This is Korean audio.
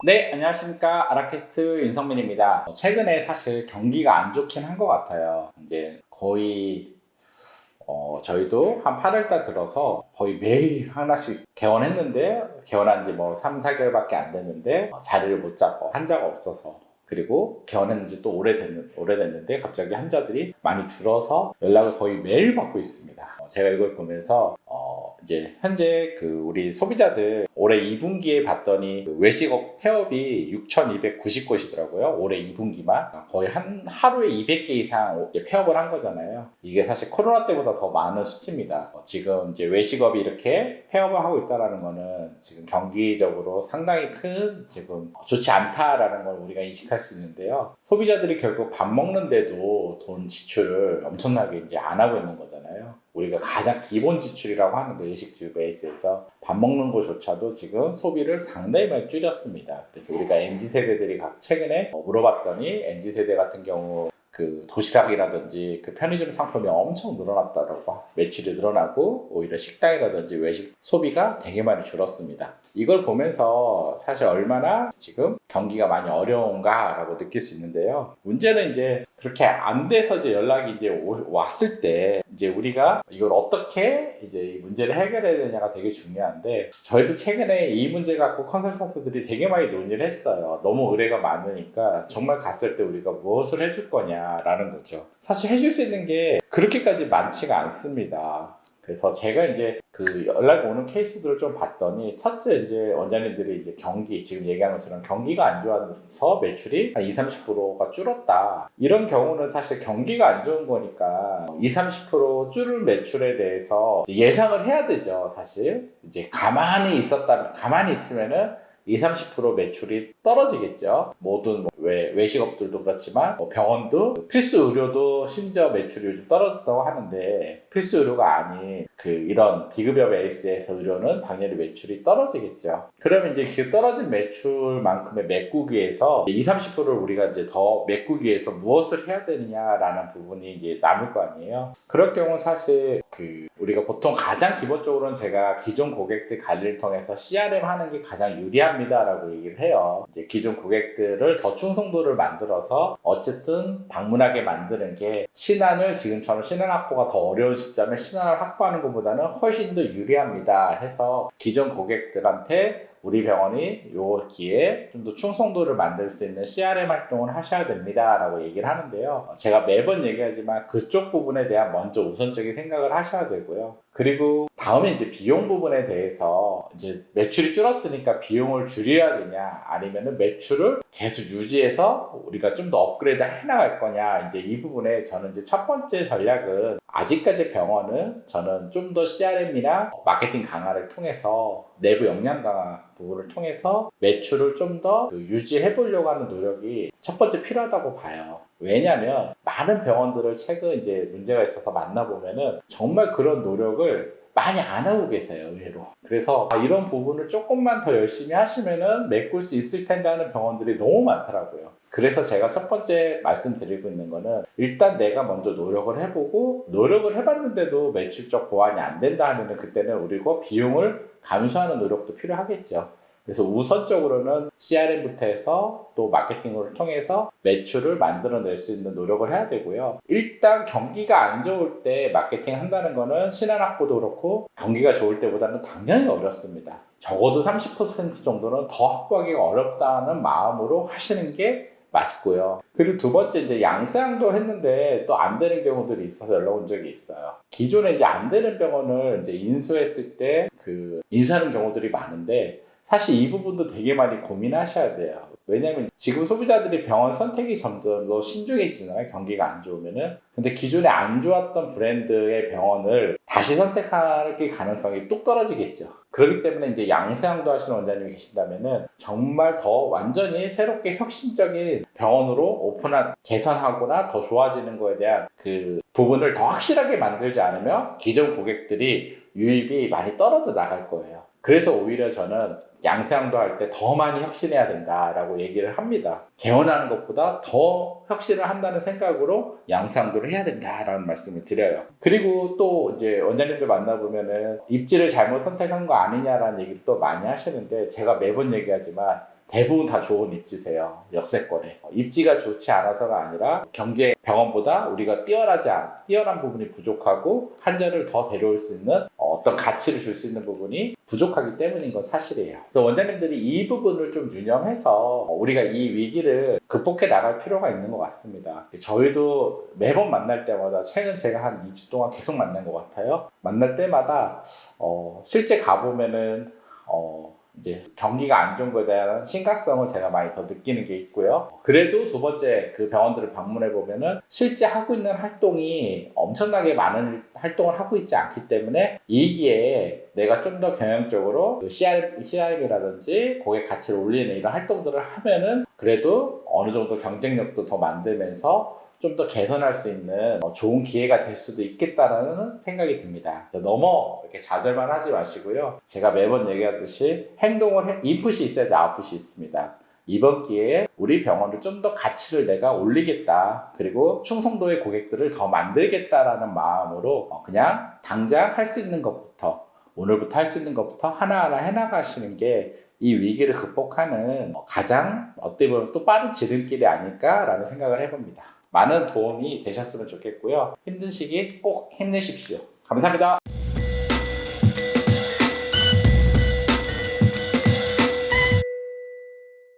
네, 안녕하십니까. 아라캐스트 윤성민입니다. 최근에 사실 경기가 안 좋긴 한 것 같아요. 이제 거의, 저희도 한 8월달 들어서 거의 매일 하나씩 개원했는데, 개원한 지 뭐 3, 4개월밖에 안 됐는데, 자리를 못 잡고 환자가 없어서. 그리고 개원했는 지 또 오래됐는데, 갑자기 환자들이 많이 줄어서 연락을 거의 매일 받고 있습니다. 제가 이걸 보면서, 이제 현재 우리 소비자들 올해 2분기에 봤더니 외식업 폐업이 6,290곳이더라고요. 올해 2분기만 거의 하루에 200개 이상 폐업을 한 거잖아요. 이게 사실 코로나 때보다 더 많은 수치입니다. 지금 이제 외식업이 이렇게 폐업을 하고 있다는 거는 지금 경기적으로 상당히 큰 지금 좋지 않다라는 걸 우리가 인식할 수 있는데요. 소비자들이 결국 밥 먹는데도 돈 지출을 엄청나게 이제 안 하고 있는 거잖아요. 우리가 가장 기본 지출이라고 하는 외식주 베이스에서 밥 먹는 것조차도 지금 소비를 상당히 많이 줄였습니다. 그래서 우리가 MZ세대들이 최근에 물어봤더니 MZ세대 같은 경우 도시락이라든지 편의점 상품이 엄청 늘어났다라고 매출이 늘어나고 오히려 식당이라든지 외식 소비가 되게 많이 줄었습니다. 이걸 보면서 사실 얼마나 지금 경기가 많이 어려운가라고 느낄 수 있는데요. 문제는 이제 그렇게 안 돼서 이제 연락이 이제 왔을 때 이제 우리가 이걸 어떻게 이제 이 문제를 해결해야 되냐가 되게 중요한데 저희도 최근에 이 문제 갖고 컨설턴트들이 되게 많이 논의를 했어요. 너무 의뢰가 많으니까 정말 갔을 때 우리가 무엇을 해줄 거냐라는 거죠. 사실 해줄 수 있는 게 그렇게까지 많지가 않습니다. 그래서 제가 이제 연락이 오는 케이스들을 좀 봤더니 첫째 이제 원장님들이 이제 지금 얘기한 것처럼 경기가 안 좋아서 매출이 한 20-30%가 줄었다. 이런 경우는 사실 경기가 안 좋은 거니까 20-30% 줄을 매출에 대해서 예상을 해야 되죠. 사실 이제 가만히 있으면은 20-30% 매출이 떨어지겠죠. 모든 외식업들도 그렇지만 병원도 필수 의료도 심지어 매출이 요즘 떨어졌다고 하는데 필수 의료가 아닌 이런 비급여 베이스에서 의료는 당연히 매출이 떨어지겠죠. 그러면 이제 그 떨어진 매출만큼의 메꾸기 위해서 20-30%를 우리가 이제 더 메꾸기 위해서 무엇을 해야 되느냐라는 부분이 이제 남을 거 아니에요. 그럴 경우 사실 우리가 보통 가장 기본적으로는 제가 기존 고객들 관리를 통해서 CRM 하는 게 가장 유리합니다라고 얘기를 해요. 이제 기존 고객들을 더 충성도를 만들어서 어쨌든 방문하게 만드는 게 지금처럼 신안 확보가 더 어려운 시점에 신안을 확보하는 것보다는 훨씬 더 유리합니다 해서 기존 고객들한테 우리 병원이 요 기회에 좀 더 충성도를 만들 수 있는 CRM 활동을 하셔야 됩니다 라고 얘기를 하는데요. 제가 매번 얘기하지만 그쪽 부분에 대한 먼저 우선적인 생각을 하셔야 되고요. 그리고 다음에 이제 비용 부분에 대해서 이제 매출이 줄었으니까 비용을 줄여야 되냐 아니면은 매출을 계속 유지해서 우리가 좀 더 업그레이드 해나갈 거냐 이제 이 부분에 저는 이제 첫 번째 전략은 아직까지 병원은 저는 좀 더 CRM이나 마케팅 강화를 통해서 내부 역량 강화 부분을 통해서 매출을 좀 더 유지해 보려고 하는 노력이 첫 번째 필요하다고 봐요. 왜냐하면 많은 병원들을 최근 이제 문제가 있어서 만나보면은 정말 그런 노력을 많이 안 하고 계세요, 의외로. 그래서 이런 부분을 조금만 더 열심히 하시면은 메꿀 수 있을 텐데 하는 병원들이 너무 많더라고요. 그래서 제가 첫 번째 말씀드리고 있는 거는 일단 내가 먼저 노력을 해보고 노력을 해봤는데도 매출적 보완이 안 된다 하면은 그때는 우리가 비용을 감소하는 노력도 필요하겠죠. 그래서 우선적으로는 CRM부터 해서 또 마케팅을 통해서 매출을 만들어낼 수 있는 노력을 해야 되고요. 일단 경기가 안 좋을 때 마케팅 한다는 거는 신안 확보도 그렇고 경기가 좋을 때보다는 당연히 어렵습니다. 적어도 30% 정도는 더 확보하기가 어렵다는 마음으로 하시는 게 맛있고요. 그리고 두 번째 이제 양세형도 했는데 또 안 되는 경우들이 있어서 연락 온 적이 있어요. 기존에 이제 안 되는 병원을 이제 인수했을 때 인수하는 경우들이 많은데 사실 이 부분도 되게 많이 고민하셔야 돼요. 왜냐면 지금 소비자들이 병원 선택이 점점 더 신중해지잖아요. 경기가 안 좋으면은. 근데 기존에 안 좋았던 브랜드의 병원을 다시 선택할 가능성이 뚝 떨어지겠죠. 그렇기 때문에 이제 양세형도 하시는 원장님이 계신다면은 정말 더 완전히 새롭게 혁신적인 병원으로 개선하거나 더 좋아지는 거에 대한 부분을 더 확실하게 만들지 않으면 기존 고객들이 유입이 많이 떨어져 나갈 거예요. 그래서 오히려 저는 양세형도 할 때 더 많이 혁신해야 된다라고 얘기를 합니다. 개원하는 것보다 더 혁신을 한다는 생각으로 양세형도를 해야 된다라는 말씀을 드려요. 그리고 또 이제 원장님들 만나보면은 입지를 잘못 선택한 거 아니냐라는 얘기를 또 많이 하시는데 제가 매번 얘기하지만 대부분 다 좋은 입지세요. 역세권에. 입지가 좋지 않아서가 아니라 경제 병원보다 우리가 뛰어난 부분이 부족하고 환자를 더 데려올 수 있는 어떤 가치를 줄 수 있는 부분이 부족하기 때문인 건 사실이에요. 그래서 원장님들이 이 부분을 좀 유념해서 우리가 이 위기를 극복해 나갈 필요가 있는 것 같습니다. 저희도 매번 만날 때마다 최근 제가 한 2주 동안 계속 만난 것 같아요. 만날 때마다 실제 가보면은 이제 경기가 안 좋은 거에 대한 심각성을 제가 많이 더 느끼는 게 있고요. 그래도 두 번째 그 병원들을 방문해 보면은 실제 하고 있는 활동이 엄청나게 많은 활동을 하고 있지 않기 때문에 이기에 내가 좀 더 경영적으로 CRM이라든지 고객 가치를 올리는 이런 활동들을 하면은 그래도 어느 정도 경쟁력도 더 만들면서 좀 더 개선할 수 있는 좋은 기회가 될 수도 있겠다라는 생각이 듭니다. 너무 이렇게 좌절만 하지 마시고요. 제가 매번 얘기하듯이 인풋이 있어야지 아웃풋이 있습니다. 이번 기회에 우리 병원을 좀 더 가치를 내가 올리겠다. 그리고 충성도의 고객들을 더 만들겠다라는 마음으로 그냥 당장 할 수 있는 것부터 오늘부터 할 수 있는 것부터 하나하나 해나가시는 게 이 위기를 극복하는 가장 어떻게 보면 또 빠른 지름길이 아닐까라는 생각을 해봅니다. 많은 도움이 되셨으면 좋겠고요. 힘든 시기 꼭 힘내십시오. 감사합니다.